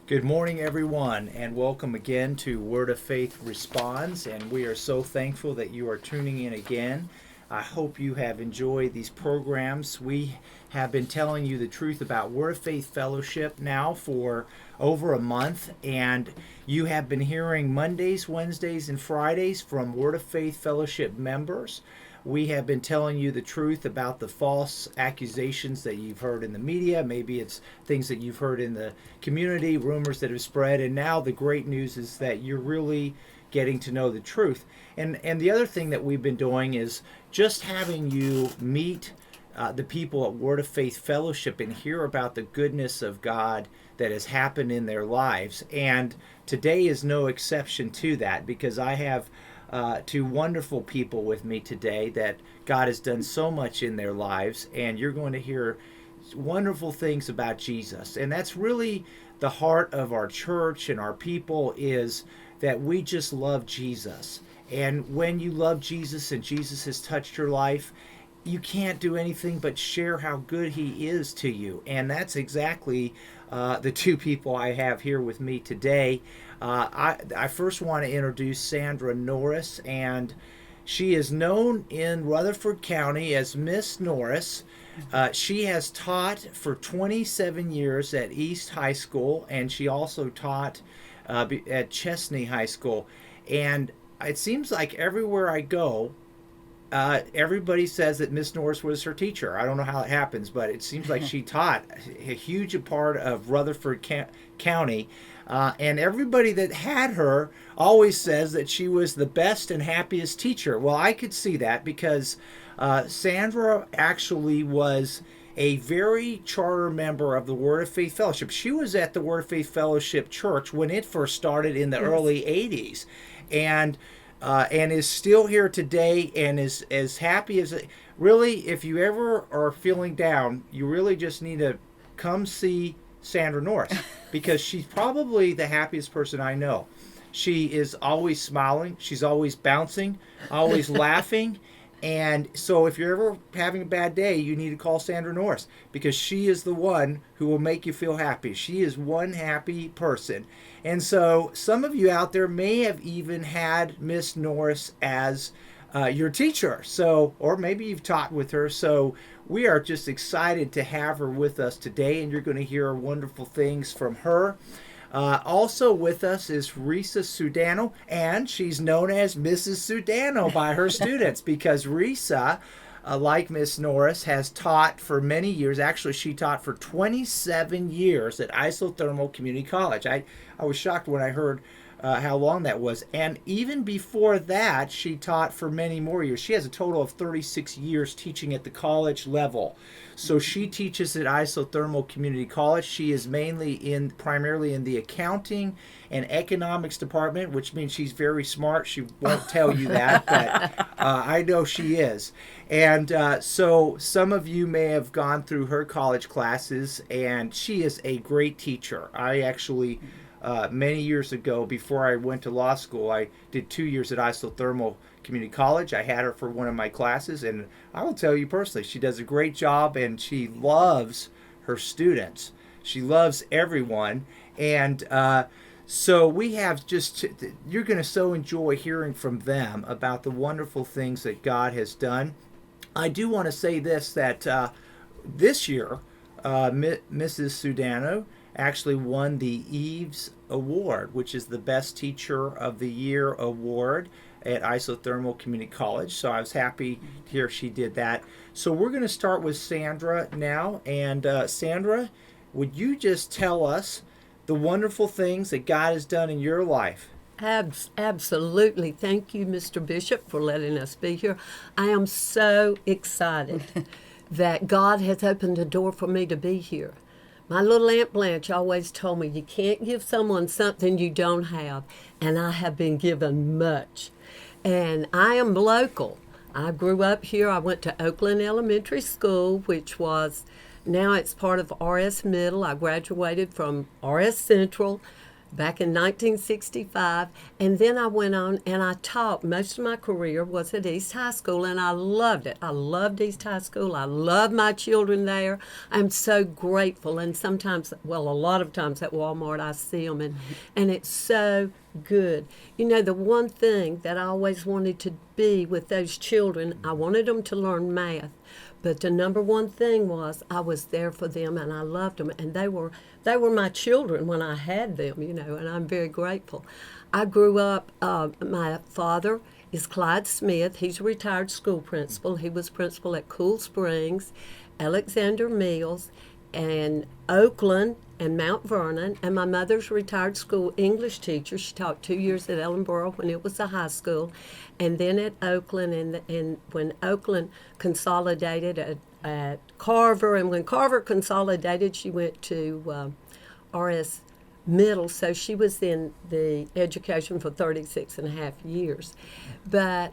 Good morning, everyone, and welcome again to Word of Faith Responds. And we are so thankful that you are tuning in again. I hope you have enjoyed these programs. We have been telling you the truth about Word of Faith Fellowship now for over a month, and you have been hearing Mondays, Wednesdays, and Fridays from Word of Faith Fellowship members. We have been telling you the truth about the false accusations that you've heard in the media. Maybe it's things that you've heard in the community, rumors that have spread. And now the great news is that you're really getting to know the truth. And the other thing that we've been doing is just having you meet the people at Word of Faith Fellowship and hear about the goodness of God that has happened in their lives. And today is no exception to that, because I have two wonderful people with me today that God has done so much in their lives, and you're going to hear wonderful things about Jesus. And that's really the heart of our church and our people, is that we just love Jesus. And when you love Jesus and Jesus has touched your life, you can't do anything but share how good he is to you. And that's exactly the two people I have here with me today. I first want to introduce Sandra Norris, and she is known in Rutherford County as Miss Norris. She has taught for 27 years at East High School, and she also taught at Chesney High School. And it seems like everywhere I go, everybody says that Miss Norris was her teacher. I don't know how it happens, but it seems like she taught a huge part of Rutherford County. And everybody that had her always says that she was the best and happiest teacher. Well, I could see that because Sandra actually was a very charter member of the Word of Faith Fellowship. She was at the Word of Faith Fellowship Church when it first started in the early 80s. And is still here today and is as happy as... Really, if you ever are feeling down, you really just need to come see Sandra Norris, because she's probably the happiest person I know. She is always smiling. She's always bouncing, always laughing. And so if you're ever having a bad day, you need to call Sandra Norris, because she is the one who will make you feel happy. She is one happy person. And so some of you out there may have even had Miss Norris as your teacher. So, or maybe you've taught with her. So we are just excited to have her with us today, and you're going to hear wonderful things from her. Also with us is Risa Sudano, and she's known as Mrs. Sudano by her students, because Risa, like Miss Norris, has taught for many years. Actually, she taught for 27 years at Isothermal Community College. I was shocked when I heard how long that was. And even before that, she taught for many more years. She has a total of 36 years teaching at the college level. So she teaches at Isothermal Community College. She is primarily in the accounting and economics department, which means she's very smart. She won't tell you that, but I know she is. And so some of you may have gone through her college classes, and she is a great teacher. I actually... many years ago, before I went to law school, I did 2 years at Isothermal Community College. I had her for one of my classes, and I will tell you personally, she does a great job, and she loves her students. She loves everyone. And so we have you're going to so enjoy hearing from them about the wonderful things that God has done. I do want to say this, that this year, Mrs. Sudano actually won the Eves Award, which is the Best Teacher of the Year award at Isothermal Community College. So I was happy to hear she did that. So we're going to start with Sandra now. And Sandra, would you just tell us the wonderful things that God has done in your life? Absolutely. Thank you, Mr. Bishop, for letting us be here. I am so excited that God has opened a door for me to be here. My little Aunt Blanche always told me you can't give someone something you don't have, and I have been given much. And I am local. I grew up here. I went to Oakland Elementary School, which was, now it's part of RS Middle. I graduated from RS Central. back in 1965, and then I went on and I taught. Most of my career was at East High School, and I loved it. I loved East High School. I love my children there. I'm so grateful, and sometimes, well, a lot of times at Walmart I see them, and it's so good. You know, the one thing that I always wanted to be with those children, I wanted them to learn math. But the number one thing was I was there for them and I loved them, and they were my children when I had them, you know, and I'm very grateful. I grew up, my father is Clyde Smith. He's a retired school principal. He was principal at Cool Springs, Alexander Mills, and Oakland and Mount Vernon. And my mother's a retired school English teacher. She taught 2 years at Ellenboro when it was a high school, and then at Oakland. And when Oakland consolidated at Carver, and when Carver consolidated, she went to RS Middle, so she was in the education for 36 and a half years. But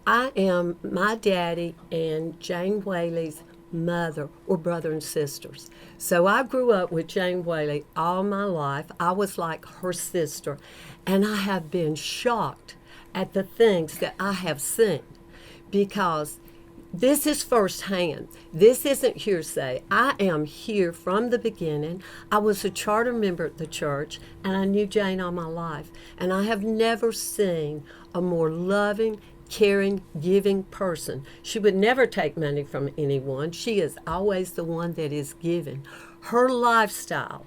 I am, my daddy and Jane Whaley's mother were brother and sisters. So I grew up with Jane Whaley all my life. I was like her sister, and I have been shocked at the things that I have seen, because this is firsthand. This isn't hearsay. I am here from the beginning. I was a charter member at the church, and I knew Jane all my life. And I have never seen a more loving, caring, giving person. She would never take money from anyone. She is always the one that is giving. Her lifestyle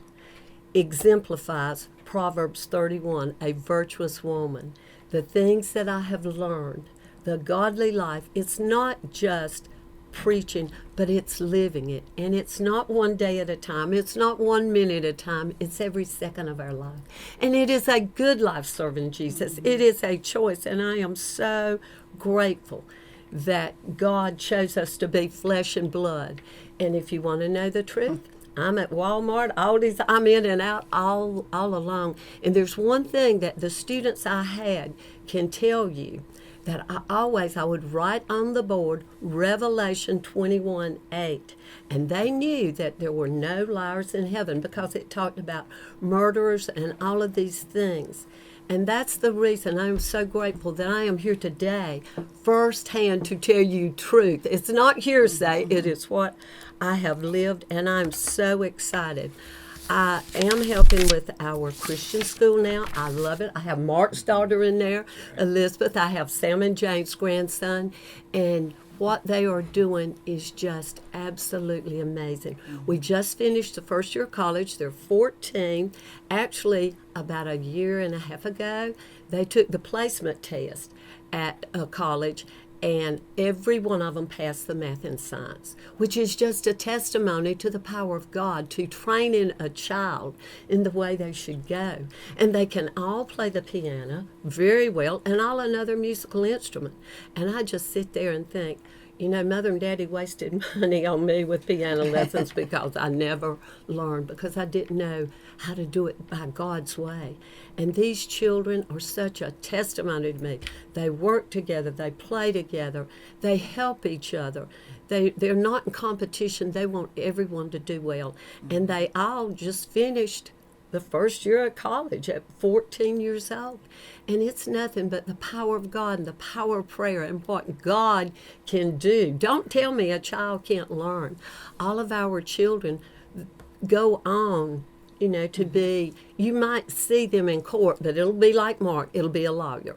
exemplifies Proverbs 31, a virtuous woman. The things that I have learned, the godly life, it's not just preaching, but it's living it. And it's not one day at a time. It's not 1 minute at a time. It's every second of our life. And it is a good life serving Jesus. It is a choice. And I am so grateful that God chose us to be flesh and blood. And if you want to know the truth, I'm at Walmart, Aldi's, I'm in and out all along. And there's one thing that the students I had can tell you, that I would write on the board Revelation 21:8, and they knew that there were no liars in heaven, because it talked about murderers and all of these things. And that's the reason I'm so grateful that I am here today firsthand to tell you truth. It's not hearsay, it is what I have lived, and I'm so excited. I am helping with our Christian school now. I love it. I have Mark's daughter in there, Elizabeth. I have Sam and Jane's grandson. And what they are doing is just absolutely amazing. We just finished the first year of college. They're 14. Actually, about a year and a half ago, they took the placement test at a college, and every one of them passed the math and science, which is just a testimony to the power of God to train in a child in the way they should go. And they can all play the piano very well, and all another musical instrument. And I just sit there and think, you know, Mother and Daddy wasted money on me with piano lessons because I never learned, because I didn't know how to do it by God's way. And these children are such a testimony to me. They work together, they play together, they help each other. They're not in competition. They want everyone to do well. And they all just finished the first year of college at 14 years old. And it's nothing but the power of God and the power of prayer and what God can do. Don't tell me a child can't learn. All of our children go on, you know, to be, you might see them in court, but it'll be like Mark, it'll be a lawyer.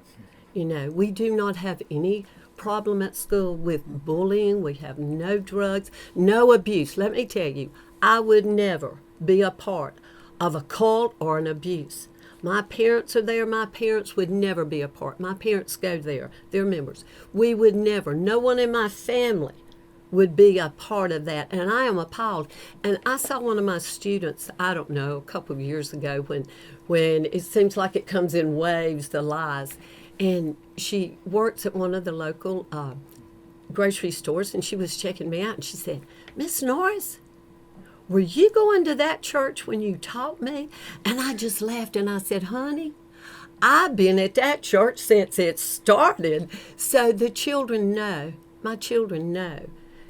You know, we do not have any problem at school with bullying. We have no drugs, no abuse. Let me tell you, I would never be a part of a cult or an abuse. My parents are there. My parents would never be a part. My parents go there. They're members. We would never. No one in my family would be a part of that. And I am appalled. And I saw one of my students, I don't know, a couple of years ago when it seems like it comes in waves, the lies. And she works at one of the local grocery stores, and she was checking me out. And she said, "Miss Norris, were you going to that church when you taught me?" And I just laughed and I said, "Honey, I've been at that church since it started." So the children know, my children know,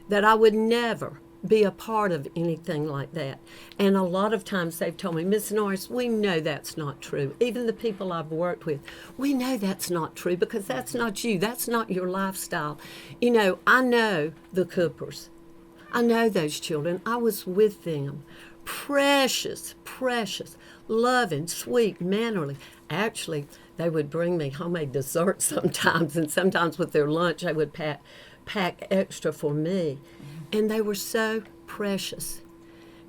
that I would never be a part of anything like that. And a lot of times they've told me, Miss Norris, we know that's not true. Even the people I've worked with, we know that's not true because that's not you. That's not your lifestyle. You know, I know the Coopers. I know those children. I was with them. Precious, precious, loving, sweet, mannerly. Actually, they would bring me homemade dessert sometimes, and sometimes with their lunch they would pack extra for me. And they were so precious.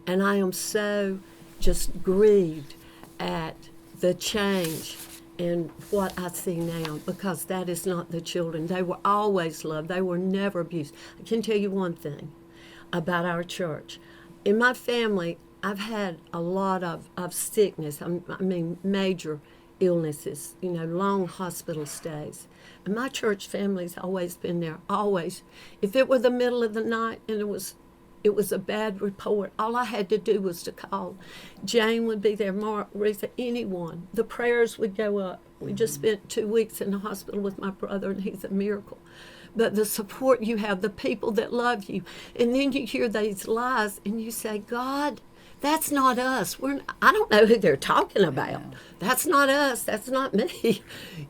And I am so just grieved at the change in what I see now, because that is not the children. They were always loved. They were never abused. I can tell you one thing about our church. In my family, I've had a lot of sickness, I mean major illnesses, you know, long hospital stays. And my church family's always been there, always. If it were the middle of the night and it was a bad report, all I had to do was to call. Jane would be there, Mark, Risa, anyone. The prayers would go up. We just spent 2 weeks in the hospital with my brother, and he's a miracle. But the support you have, the people that love you, and then you hear these lies and you say, God, that's not us. I don't know who they're talking about. That's not us. That's not me.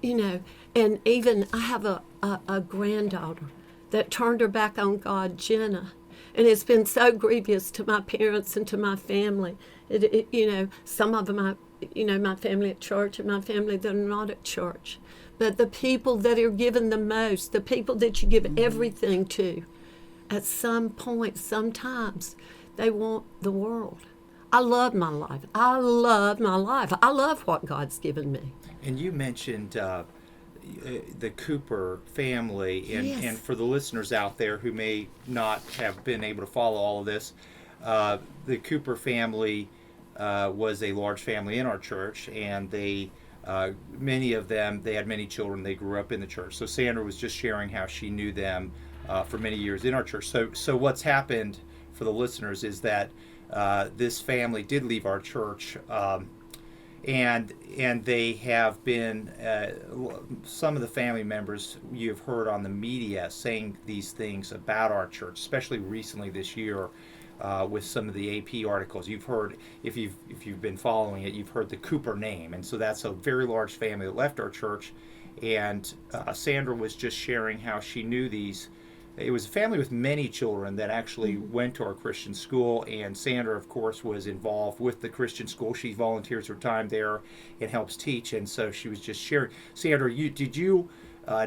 You know, and even I have a granddaughter that turned her back on God, Jenna. And it's been so grievous to my parents and to my family. You know, some of them, my family at church and my family that are not at church. But the people that are given the most, the people that you give everything to, at some point, sometimes, they want the world. I love my life. I love my life. I love what God's given me. And you mentioned the Cooper family, and, Yes. and for the listeners out there who may not have been able to follow all of this, the Cooper family was a large family in our church, and they many of them, they had many children. They grew up in the church. So Sandra was just sharing how she knew them for many years in our church. So what's happened for the listeners is that this family did leave our church, and they have been some of the family members you've heard on the media saying these things about our church, especially recently this year. With some of the AP articles, you've heard, if you've been following it, you've heard the Cooper name, and so that's a very large family that left our church. And Sandra was just sharing how she knew these. It was a family with many children that actually went to our Christian school, and Sandra, of course, was involved with the Christian school. She volunteers her time there and helps teach, and so she was just sharing. Sandra, did you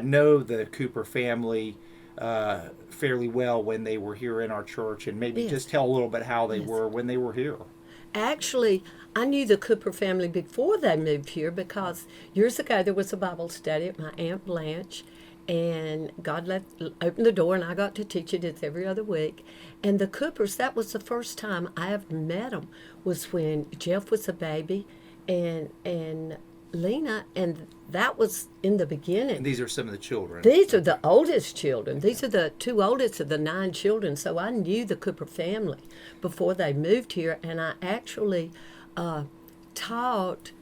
know the Cooper family fairly well when they were here in our church, and maybe Yes. just tell a little bit how they Yes. were when they were here? Actually, I knew the Cooper family before they moved here, because years ago there was a Bible study at my Aunt Blanche, and God opened the door, and I got to teach it. It's every other week. And the Coopers, that was the first time I ever met them, was when Jeff was a baby, and Lena, and that was in the beginning. And these are some of the children. These are the oldest children. These are the two oldest of the 9 children. So I knew the Cooper family before they moved here, and I actually taught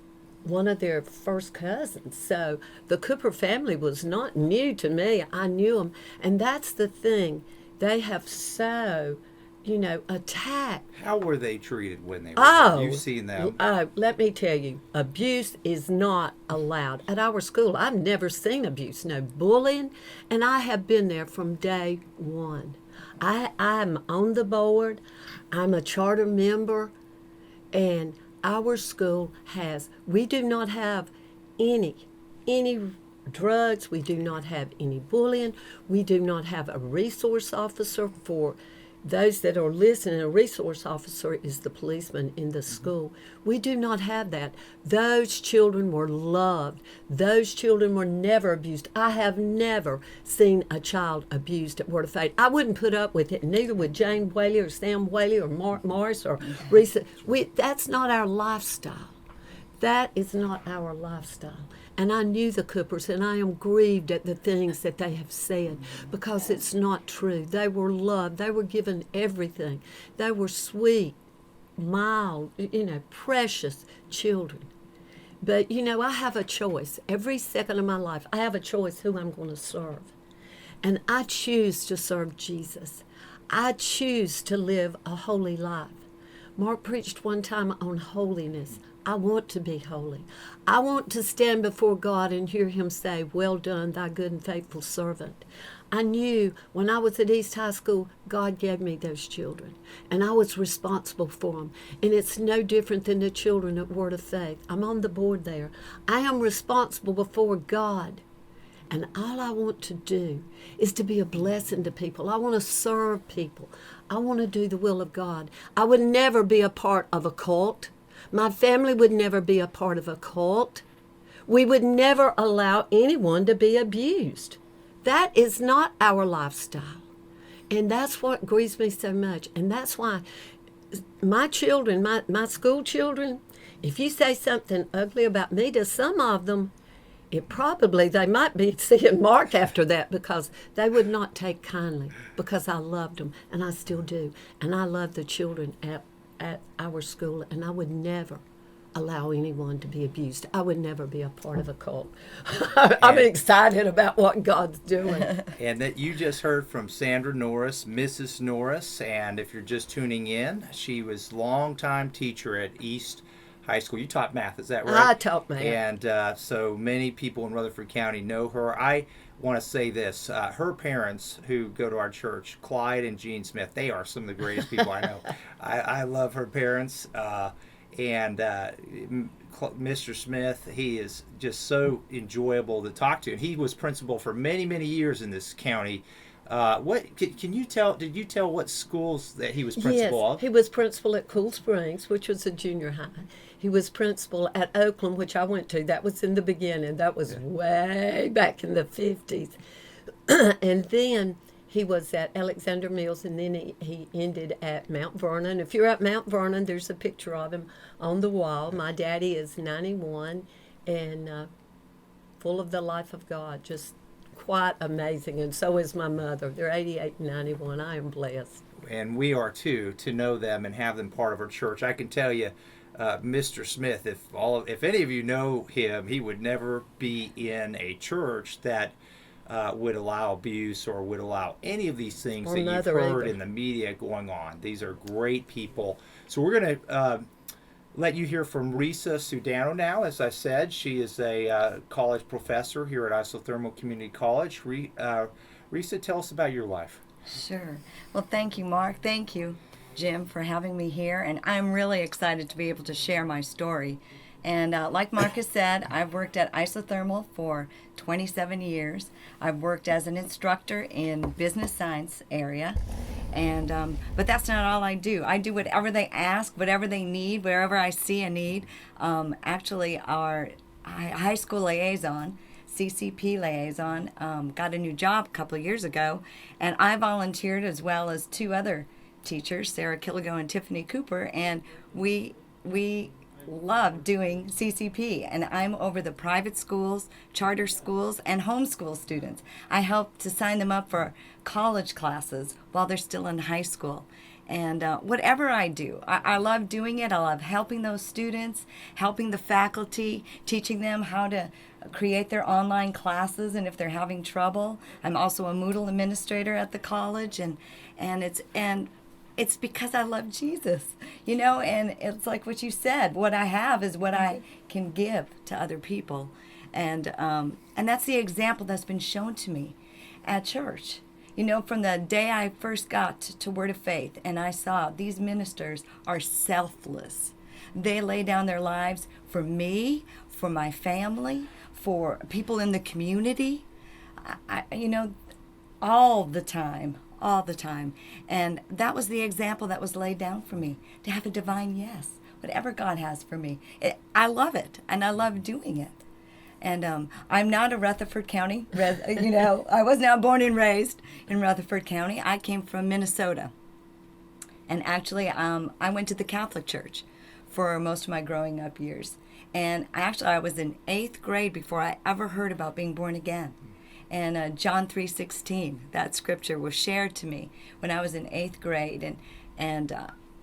one of their first cousins. So the Cooper family was not new to me. I knew them, and that's the thing. They have so, attacked. How were they treated when they were Oh, here? You've seen them. Let me tell you, abuse is not allowed at our school. I've never seen abuse, no bullying, and I have been there from day one. I'm on the board. I'm a charter member, and our school we do not have any drugs. We do not have any bullying. We do not have a resource officer. For those that are listening, a resource officer is the policeman in the school. We do not have that. Those children were loved. Those children were never abused. I have never seen a child abused at Word of Faith. I wouldn't put up with it, neither would Jane Whaley or Sam Whaley or Mark Morris or Risa. That's not our lifestyle. That is not our lifestyle. And I knew the Coopers, and I am grieved at the things that they have said, because it's not true. They were loved. They were given everything. They were sweet, mild, precious children. But, I have a choice. Every second of my life, I have a choice who I'm going to serve. And I choose to serve Jesus. I choose to live a holy life. Mark preached one time on holiness. I want to be holy. I want to stand before God and hear him say, "Well done, thy good and faithful servant." I knew when I was at East High School, God gave me those children, and I was responsible for them. And it's no different than the children at Word of Faith. I'm on the board there. I am responsible before God. And all I want to do is to be a blessing to people. I want to serve people. I want to do the will of God. I would never be a part of a cult. My family would never be a part of a cult. We would never allow anyone to be abused. That is not our lifestyle. And that's what grieves me so much. And that's why my children, my school children, if you say something ugly about me to some of them, they might be seeing Mark after that, because they would not take kindly, because I loved them, and I still do. And I love the children at our school, and I would never allow anyone to be abused. I would never be a part of a cult. I'm excited about what God's doing. And that you just heard from Sandra Norris, Mrs. Norris, and if you're just tuning in, she was longtime teacher at East High School. You taught math, is that right? I taught math. And so many people in Rutherford County know her. I want to say this. Her parents, who go to our church, Clyde and Jean Smith, they are some of the greatest people I know. I love her parents. And Mr. Smith, he is just so enjoyable to talk to. And he was principal for many, many years in this county. What can you tell? Did you tell what schools that he was principal of? Yes, he was principal at Cool Springs, which was a junior high. He was principal at Oakland, which I went to. That was in the beginning. That was way back in the 50s. And then he was at Alexander Mills, and then he ended at Mount Vernon. If you're at Mount Vernon, there's a picture of him on the wall. My daddy is 91 and full of the life of God, just quite amazing. And so is my mother. They're 88 and 91. I am blessed. And we are too, to know them and have them part of our church. I can tell you, Mr. Smith, if any of you know him, he would never be in a church that would allow abuse or would allow any of these things that you've heard in the media going on. These are great people. So we're going to let you hear from Risa Sudano now. As I said, she is a college professor here at Isothermal Community College. Risa, tell us about your life. Sure. Well, thank you, Mark. Thank you, Jim, for having me here. And I'm really excited to be able to share my story. And like Marcus said, I've worked at Isothermal for 27 years. I've worked as an instructor in business science area. And but that's not all I do. I do whatever they ask, whatever they need, wherever I see a need. Actually, our high school liaison, CCP liaison, got a new job a couple of years ago, and I volunteered as well as two other teachers, Sarah Killigo and Tiffany Cooper, and we love doing CCP, and I'm over the private schools, charter schools, and homeschool students. I help to sign them up for college classes while they're still in high school. And whatever I do, I love doing it. I love helping those students, helping the faculty, teaching them how to create their online classes, and if they're having trouble. I'm also a Moodle administrator at the college, and it's because I love Jesus, and it's like what you said, what I have is what I can give to other people. And that's the example that's been shown to me at church. From the day I first got to Word of Faith, and I saw these ministers are selfless. They lay down their lives for me, for my family, for people in the community, all the time. And that was the example that was laid down for me, to have a divine yes, whatever God has for me. I love it, and I love doing it. And I'm not a Rutherford County, I was not born and raised in Rutherford County. I came from Minnesota. And actually, I went to the Catholic Church for most of my growing up years. And actually, I was in 8th grade before I ever heard about being born again. And John 3:16, that scripture was shared to me when I was in 8th grade. And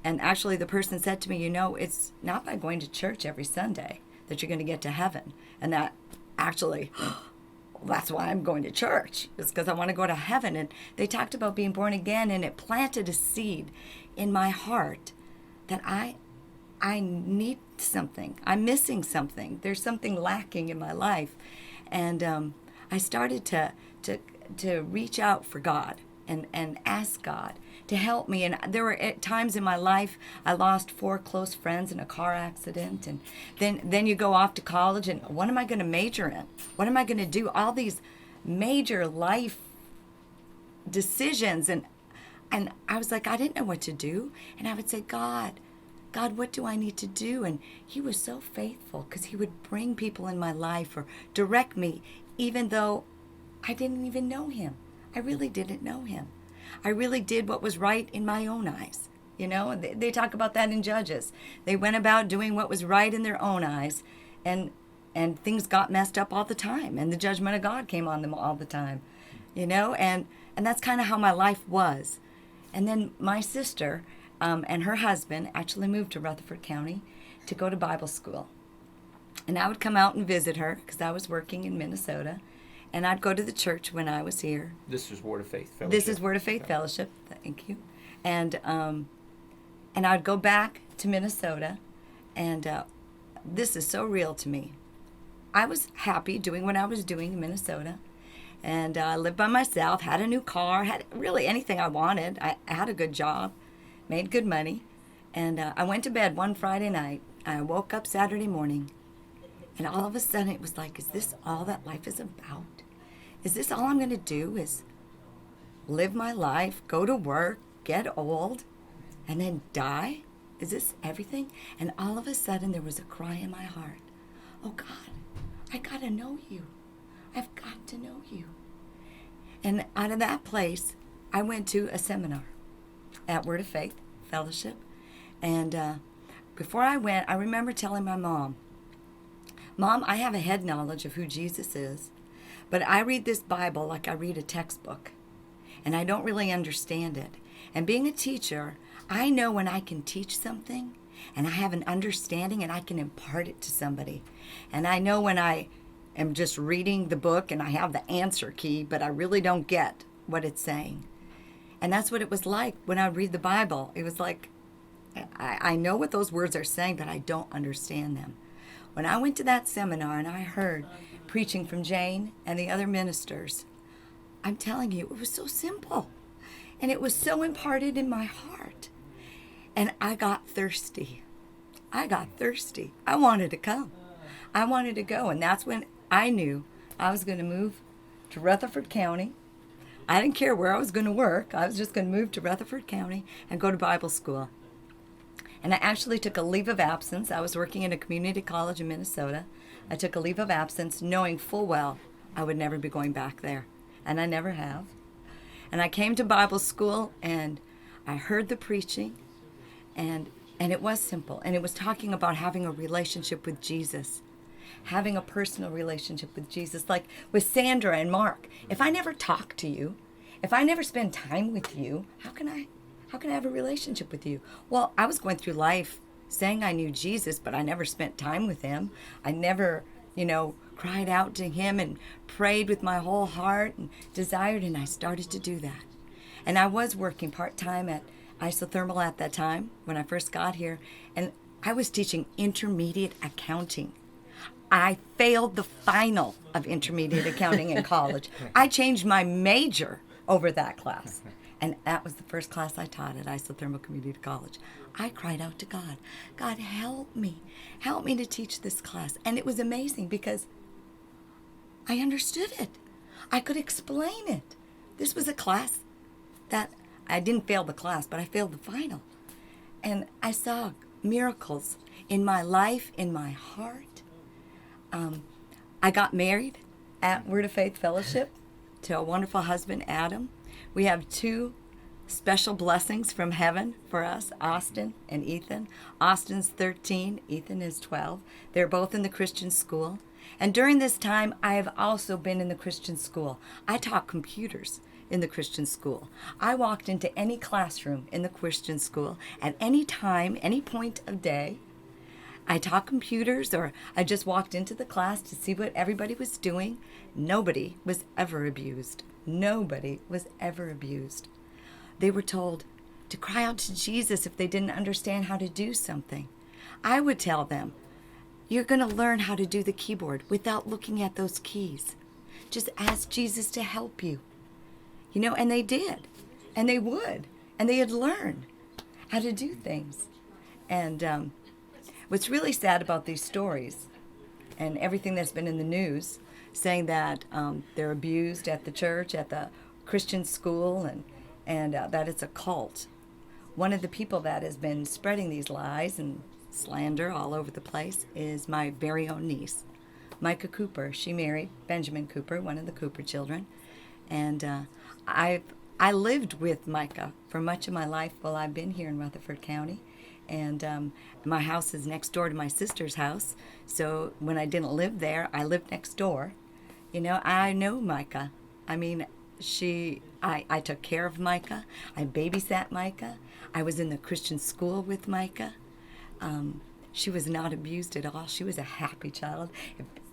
actually the person said to me, it's not by going to church every Sunday that you're going to get to heaven. And that actually, that's why I'm going to church. It's because I want to go to heaven. And they talked about being born again, and it planted a seed in my heart that I need something. I'm missing something. There's something lacking in my life. And I started to reach out for God and ask God to help me. And there were times in my life I lost 4 close friends in a car accident. And then you go off to college, and what am I going to major in? What am I going to do? All these major life decisions. And I was like, I didn't know what to do. And I would say, God, what do I need to do? And he was so faithful, because he would bring people in my life or direct me, even though I didn't even know him. I really didn't know him. I really did what was right in my own eyes. You know, they talk about that in Judges. They went about doing what was right in their own eyes, and things got messed up all the time, and the judgment of God came on them all the time. You know, and that's kind of how my life was. And then my sister and her husband actually moved to Rutherford County to go to Bible school. And I would come out and visit her because I was working in Minnesota. And I'd go to the church when I was here. This is Word of Faith Fellowship. This is Word of Faith Fellowship. Thank you. And I'd go back to Minnesota. And this is so real to me. I was happy doing what I was doing in Minnesota. And I lived by myself, had a new car, had really anything I wanted. I had a good job, made good money. And I went to bed one Friday night. I woke up Saturday morning. And all of a sudden it was like, is this all that life is about? Is this all I'm going to do, is live my life, go to work, get old, and then die? Is this everything? And all of a sudden there was a cry in my heart. Oh God, I got to know you. I've got to know you. And out of that place, I went to a seminar at Word of Faith Fellowship. And before I went, I remember telling my mom, Mom, I have a head knowledge of who Jesus is, but I read this Bible like I read a textbook, and I don't really understand it. And being a teacher, I know when I can teach something, and I have an understanding, and I can impart it to somebody. And I know when I am just reading the book, and I have the answer key, but I really don't get what it's saying. And that's what it was like when I read the Bible. It was like, I know what those words are saying, but I don't understand them. When I went to that seminar and I heard preaching from Jane and the other ministers, I'm telling you, it was so simple. And it was so imparted in my heart. And I got thirsty. I wanted to come. I wanted to go. And that's when I knew I was going to move to Rutherford County. I didn't care where I was going to work. I was just going to move to Rutherford County and go to Bible school. And I actually took a leave of absence. I was working in a community college in Minnesota. I took a leave of absence knowing full well I would never be going back there. And I never have. And I came to Bible school and I heard the preaching, and it was simple. And it was talking about having a relationship with Jesus, having a personal relationship with Jesus, like with Sandra and Mark. If I never talk to you, if I never spend time with you, how can I have a relationship with you? Well, I was going through life saying I knew Jesus, but I never spent time with him. I never, cried out to him and prayed with my whole heart and desired, and I started to do that. And I was working part-time at Isothermal at that time when I first got here, and I was teaching intermediate accounting. I failed the final of intermediate accounting in college. I changed my major over that class. And that was the first class I taught at Isothermal Community College. I cried out to God, God, help me to teach this class. And it was amazing because I understood it. I could explain it. This was a class that I didn't fail the class, but I failed the final. And I saw miracles in my life, in my heart. I got married at Word of Faith Fellowship to a wonderful husband, Adam. We have 2 special blessings from heaven for us, Austin and Ethan. Austin's 13, Ethan is 12. They're both in the Christian school. And during this time, I have also been in the Christian school. I taught computers in the Christian school. I walked into any classroom in the Christian school at any time, any point of day. I taught computers, or I just walked into the class to see what everybody was doing. Nobody was ever abused. Nobody was ever abused. They were told to cry out to Jesus if they didn't understand how to do something. I would tell them, you're going to learn how to do the keyboard without looking at those keys. Just ask Jesus to help you. You know, and they did. And they would. And they had learned how to do things. And what's really sad about these stories and everything that's been in the news, saying that they're abused at the church, at the Christian school, and that it's a cult. One of the people that has been spreading these lies and slander all over the place is my very own niece, Micah Cooper. She married Benjamin Cooper, one of the Cooper children. And I lived with Micah for much of my life while I've been here in Rutherford County. And my house is next door to my sister's house. So when I didn't live there, I lived next door. You know, I know Micah. I mean, I took care of Micah. I babysat Micah. I was in the Christian school with Micah. She was not abused at all. She was a happy child.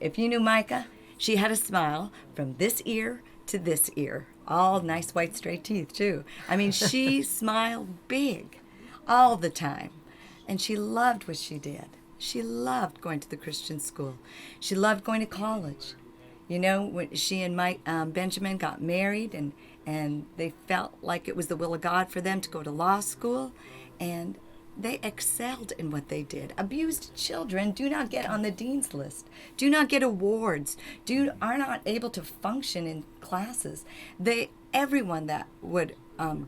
If you knew Micah, she had a smile from this ear to this ear. All nice white straight teeth, too. I mean, she smiled big all the time. And she loved what she did. She loved going to the Christian school. She loved going to college. You know, when she and Benjamin got married, and they felt like it was the will of God for them to go to law school, and they excelled in what they did. Abused children do not get on the dean's list, do not get awards, are not able to function in classes. Everyone that would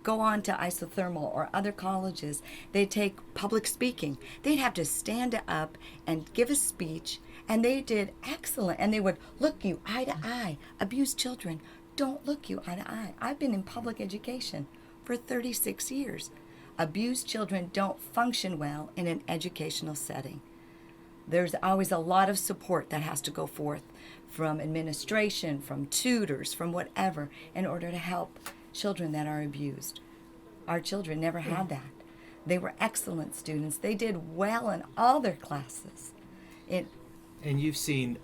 go on to isothermal or other colleges, they take public speaking. They'd have to stand up and give a speech, and they did excellent. And they would look you eye to eye. Abused children don't look you eye to eye. I've been in public education for 36 years. Abused children don't function well in an educational setting. There's always a lot of support that has to go forth from administration, from tutors, from whatever, in order to help children that are abused. Our children never had that. They were excellent students. They did well in all their classes. And you've seen,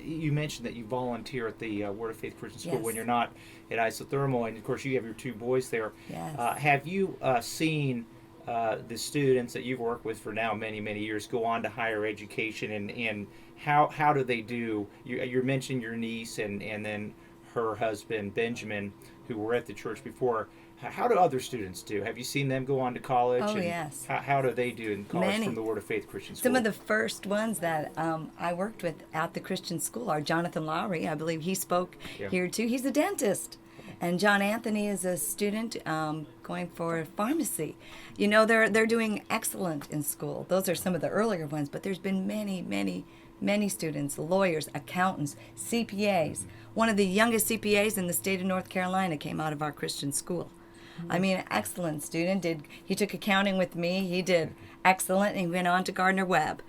you mentioned that you volunteer at the Word of Faith Christian School Yes. when you're not at isothermal, and of course you have your two boys there. Yes. Have you seen the students that you've worked with for now many, many years go on to higher education, and how do they do? You mentioned your niece and then her husband, Benjamin, who were at the church before. How do other students do? Have you seen them go on to college? Oh, and yes. How do they do in college Many. from the Word of Faith Christian School? Some of the first ones that I worked with at the Christian school are Jonathan Lowry. I believe he spoke here too. He's a dentist. And John Anthony is a student going for pharmacy. You know, they're doing excellent in school. Those are some of the earlier ones, but there's been many students, lawyers, accountants, CPAs. One of the youngest CPAs in the state of North Carolina came out of our Christian school. I mean, excellent student. He took accounting with me. He did excellent, and he went on to Gardner-Webb.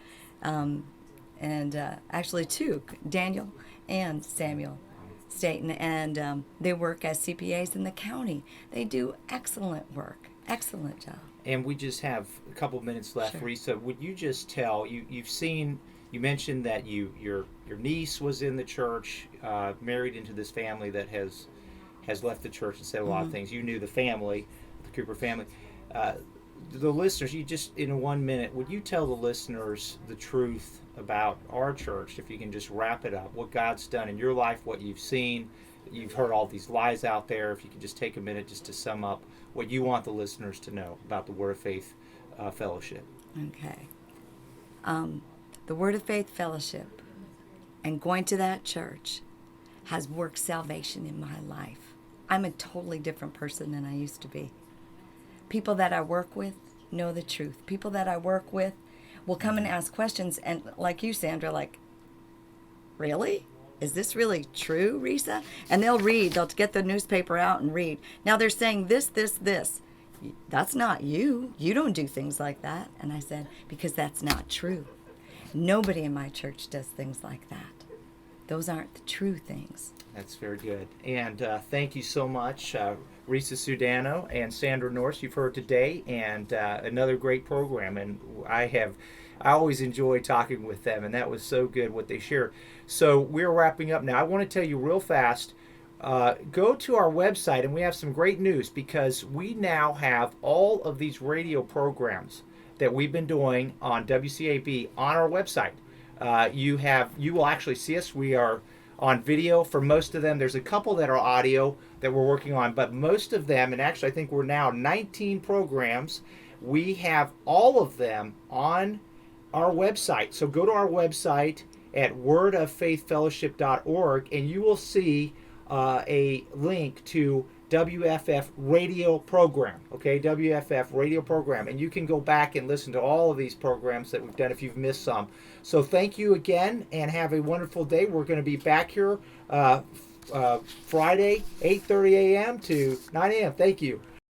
Actually two, Daniel and Samuel Staten, and they work as CPAs in the county. They do excellent work, excellent job. And we just have a couple of minutes left, Sure. Risa. Would you just tell, you've seen, you mentioned that your niece was in the church, married into this family that has left the church and said a lot of things. You knew the family, the Cooper family. The listeners, you just, in 1 minute, would you tell the listeners the truth about our church, if you can just wrap it up, what God's done in your life, what you've seen? You've heard all these lies out there. If you could just take a minute just to sum up what you want the listeners to know about the Word of Faith Fellowship. Okay. The Word of Faith Fellowship and going to that church has worked salvation in my life. I'm a totally different person than I used to be. People that I work with know the truth. People that I work with will come and ask questions, and like you, Sandra, like, really? Is this really true, Risa? And they'll get the newspaper out and read. Now they're saying this. That's not you. You don't do things like that. And I said, because that's not true. Nobody in my church does things like that. Those aren't the true things. That's very good. And thank you so much, Risa Sudano and Sandra Norris, you've heard today, and another great program. And I have I always enjoy talking with them, and that was so good what they shared. So we're wrapping up now. I want to tell you real fast. Go to our website, and we have some great news because we now have all of these radio programs that we've been doing on WCAB on our website. You will actually see us. We are on video for most of them. There's a couple that are audio that we're working on, but most of them, and actually I think we're now 19 programs. We have all of them on our website. So go to our website at wordoffaithfellowship.org, and you will see a link to WFF radio program, okay, WFF radio program, and you can go back and listen to all of these programs that we've done if you've missed some. So thank you again, and have a wonderful day. We're going to be back here Friday, 8:30 a.m. to 9 a.m. Thank you.